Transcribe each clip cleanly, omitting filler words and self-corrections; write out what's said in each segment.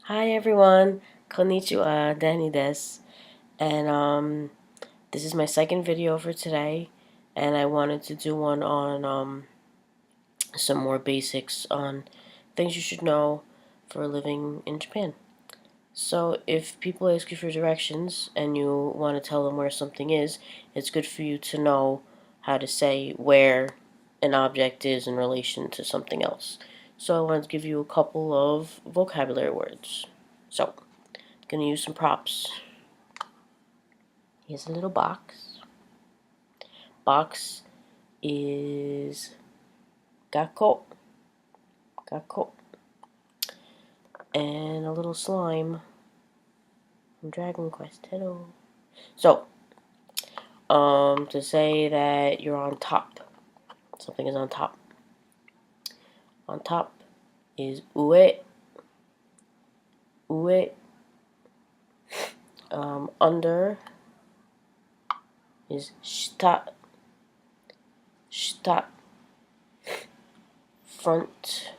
Hi everyone, konnichiwa, Danny desu, and this is my second video for today, and I wanted to do one on some more basics on things you should know for living in Japan. So if people ask you for directions and you want to tell them where something is, it's good for you to know how to say where an object is in relation to something else. So I wanted to give you a couple of vocabulary words. So, gonna use some props. Here's a little box. Box is gakko. Gakko. And a little slime from Dragon Quest. Hello. So, to say that you're on top. Something is on top. On top is ue. Ue. Under is shita. Shita. Front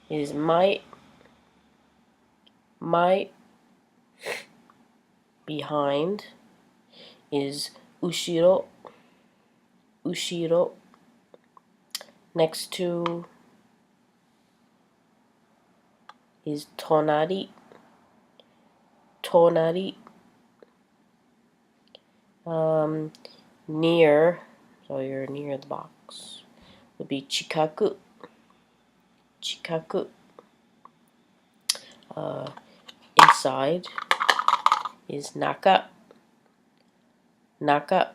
is mai. Mai. Behind is ushiro. Ushiro. Next to is tonari. Tonari. Near, so you're near the box, would be chikaku. Chikaku. Inside is naka. Naka.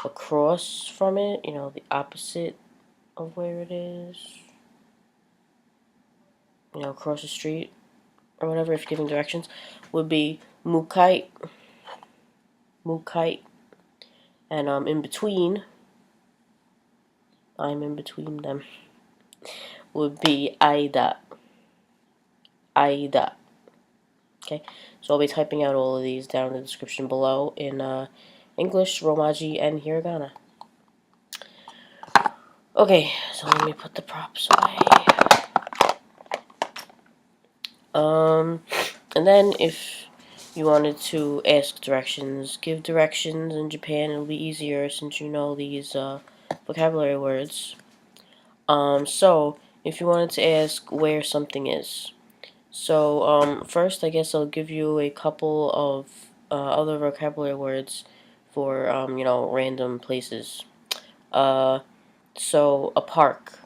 Across from it, the opposite of where it is, across the street or whatever, if you're giving directions, would be mukai. Mukai. And in between, I'm in between them, would be aida. Aida. Okay, so I'll be typing out all of these down in the description below in English, Romaji, and Hiragana. Okay, so let me put the props away. And then if you wanted to ask directions, give directions in Japan, it'll be easier since you know these vocabulary words. So if you wanted to ask where something is, so first I guess I'll give you a couple of other vocabulary words for random places. So a park.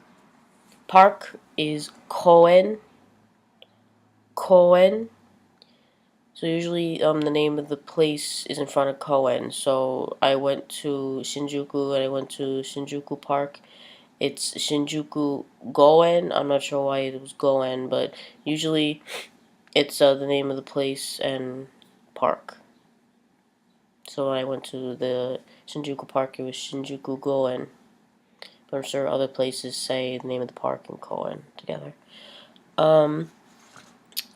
Park is koen. Koen. So usually the name of the place is in front of koen. So I went to Shinjuku and I went to Shinjuku Park. It's Shinjuku Goen. I'm not sure why it was Goen, but usually it's the name of the place and park. So when I went to the Shinjuku Park, it was Shinjuku Goen. But I'm sure other places say the name of the park and koen together.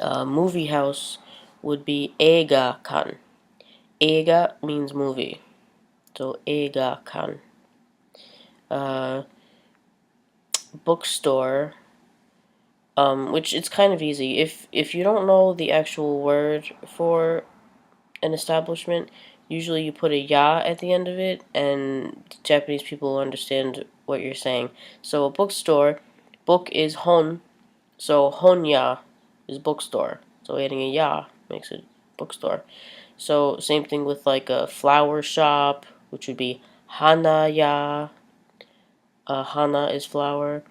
Movie house would be eigakan. Eiga means movie. So eigakan. Bookstore, which it's kind of easy. If you don't know the actual word for an establishment, usually you put a ya at the end of it, and Japanese people understand what you're saying. So a bookstore, book is hon, so honya is bookstore. So adding a ya makes it bookstore. So same thing with like a flower shop, which would be hanaya. Hana is flower.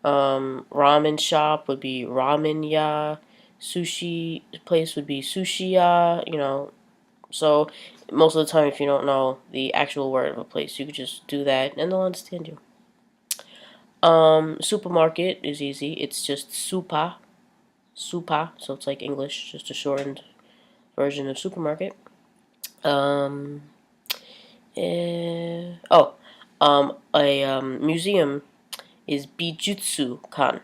Ramen shop would be ramenya. Sushi place would be sushiya. So most of the time, if you don't know the actual word of a place, you could just do that and they'll understand you. Supermarket is easy. It's just supa. Supa, so it's like English, just a shortened version of supermarket. A museum is bijutsukan.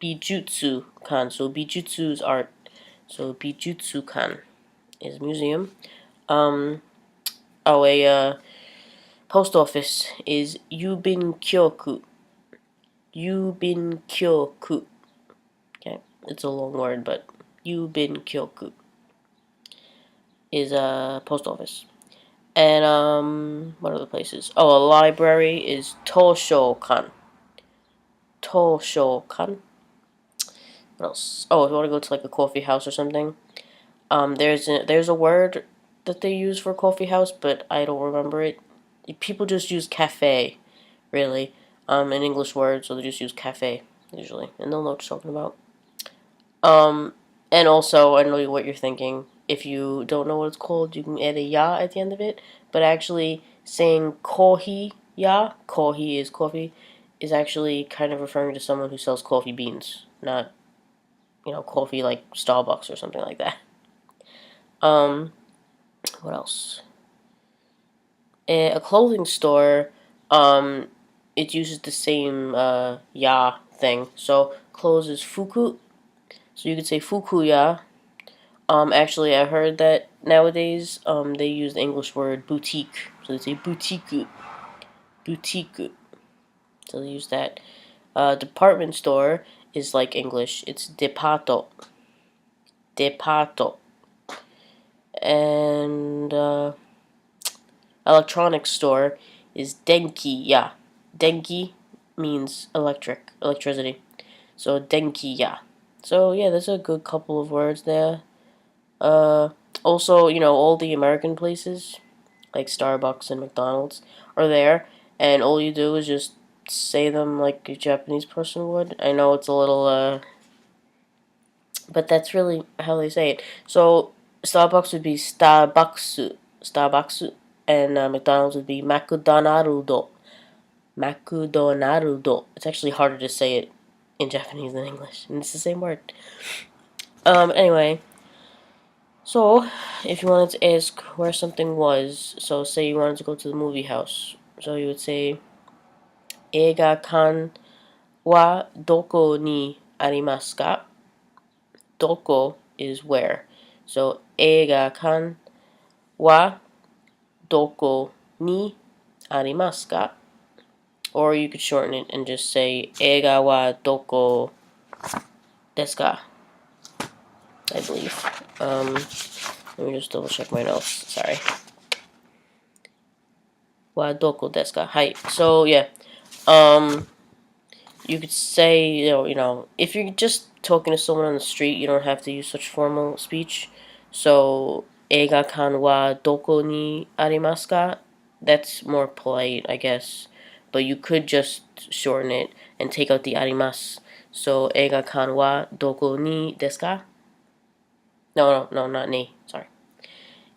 Bijutsukan. So bijutsu is art. So bijutsukan is museum. A post office is yubinkyouku. Yubinkyouku. it's a long word, but yubinkyouku is a post office. And what other places? Oh, a library is toshokan. Toshokan. What else? Oh, if you want to go to like a coffee house or something, there's a word that they use for coffee house, but I don't remember it. People just use cafe, really, an English word, so they just use cafe usually, and they'll know what you're talking about. And also, I know what you're thinking. If you don't know what it's called, you can add a ya at the end of it. But actually, saying kohi ya, kohi is coffee, is actually kind of referring to someone who sells coffee beans, not, coffee like Starbucks or something like that. What else? A clothing store, it uses the same ya thing. So clothes is fuku. So you could say fuku ya. Actually, I heard that nowadays, they use the English word boutique. So they say boutique. Boutique. So they use that. Department store is like English. It's depato. Depato. And, electronics store is denki ya. Denki means electricity. So denki ya. So yeah, there's a good couple of words there. Also, all the American places, like Starbucks and McDonald's, are there, and all you do is just say them like a Japanese person would. I know it's a little, but that's really how they say it. So, Starbucks would be Starbucks, Starbucks, and McDonald's would be McDonaldo. McDonaldo. It's actually harder to say it in Japanese than English, and it's the same word. Anyway. So, if you wanted to ask where something was, so say you wanted to go to the movie house, so you would say, eigakan wa doko ni arimasu ka? Doko is where. So, eigakan wa doko ni arimasu ka? Or you could shorten it and just say, eiga wa doko desu ka? I believe. Let me just double check my notes. Sorry. Wa doko desu ka? Hi. So yeah, you could say if you're just talking to someone on the street, you don't have to use such formal speech. So eigakan wa doko ni arimasu ka? That's more polite, I guess. But you could just shorten it and take out the arimasu. So eigakan wa doko ni desu ka? No, not ni. Sorry.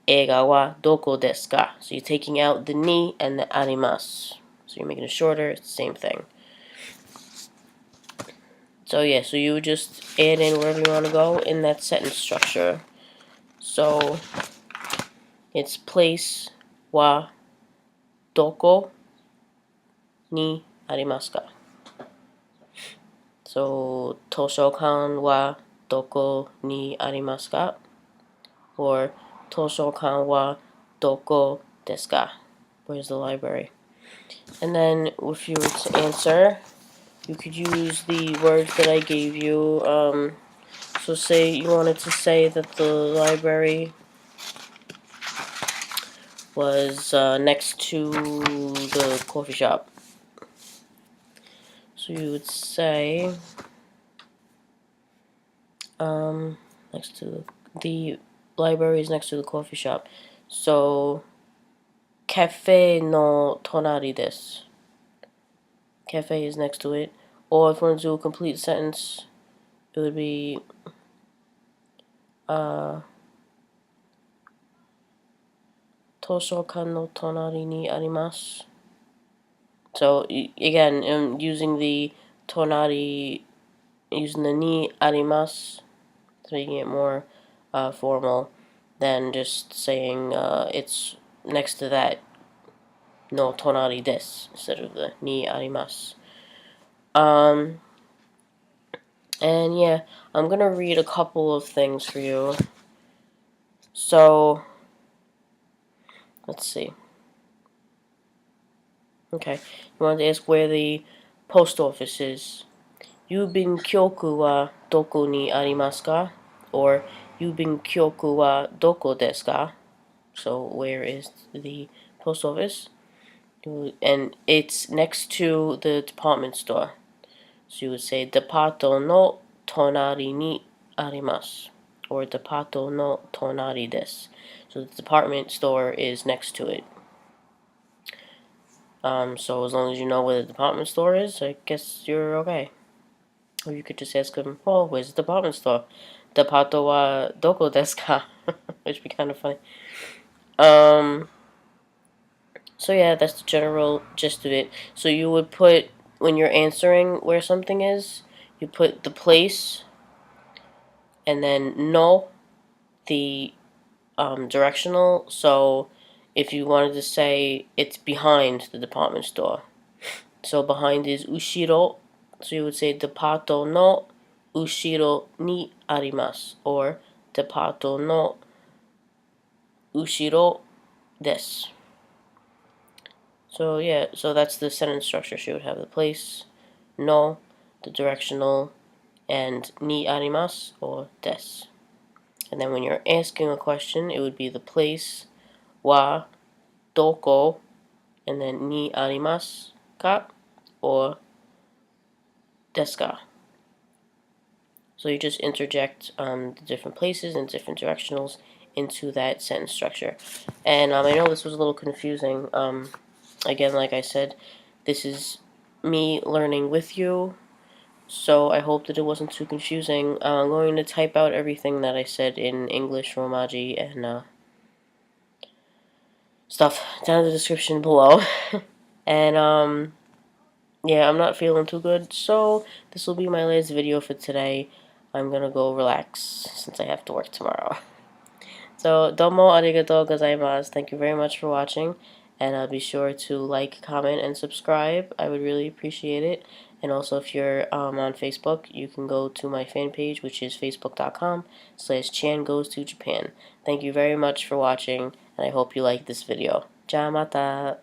Eiga wa doko desu ka? So you're taking out the ni and the arimasu. So you're making it shorter. It's the same thing. So yeah, so you would just add in wherever you want to go in that sentence structure. So it's place wa doko ni arimasu ka? So toshokan wa doko ni arimasu ka? Or toshokan wa doko desu ka? Where's the library? And then if you were to answer, you could use the words that I gave you. So say you wanted to say that the library was next to the coffee shop. So you would say, next to the library is next to the coffee shop. So, cafe no tonari desu. Cafe is next to it. Or if you want to do a complete sentence, it would be, toshokan no tonari ni arimasu. So, again, using the tonari, using the ni arimasu, making it more formal than just saying it's next to that no tonari desu instead of the ni arimasu. And yeah, I'm gonna read a couple of things for you. So, let's see. Okay, you wanted to ask where the post office is. yubinkyouku wa doko ni arimasu ka? Or yubinkyouku wa doko desu ka? So where is the post office? And it's next to the department store. So you would say depato no tonari ni arimasu, or depato no tonari desu. So the department store is next to it. So as long as you know where the department store is, I guess you're okay. Or you could just ask them, "Oh, where's the department store? Depato wa doko desu ka?" Which would be kind of funny. So yeah, that's the general gist of it. So you would put, when you're answering where something is, you put the place, and then no, the directional. So if you wanted to say it's behind the department store, so behind is ushiro, so you would say depato no ushiro ni arimasu, or depato no ushiro desu. So yeah, so that's the sentence structure. She would have the place, no, the directional, and ni arimasu, or desu. And then when you're asking a question, it would be the place, wa, doko, and then ni arimasu ka, or desu ka. So you just interject the different places and different directionals into that sentence structure. And I know this was a little confusing. Again, like I said, this is me learning with you, so I hope that it wasn't too confusing. I'm going to type out everything that I said in English, Romaji, and stuff down in the description below. And yeah, I'm not feeling too good, so this will be my last video for today. I'm gonna go relax since I have to work tomorrow. So, domo arigatou gozaimasu. Thank you very much for watching, and be sure to like, comment, and subscribe. I would really appreciate it. And also, if you're on Facebook, you can go to my fan page, which is facebook.com/Chan Goes to Japan. Thank you very much for watching, and I hope you like this video. Ja mata!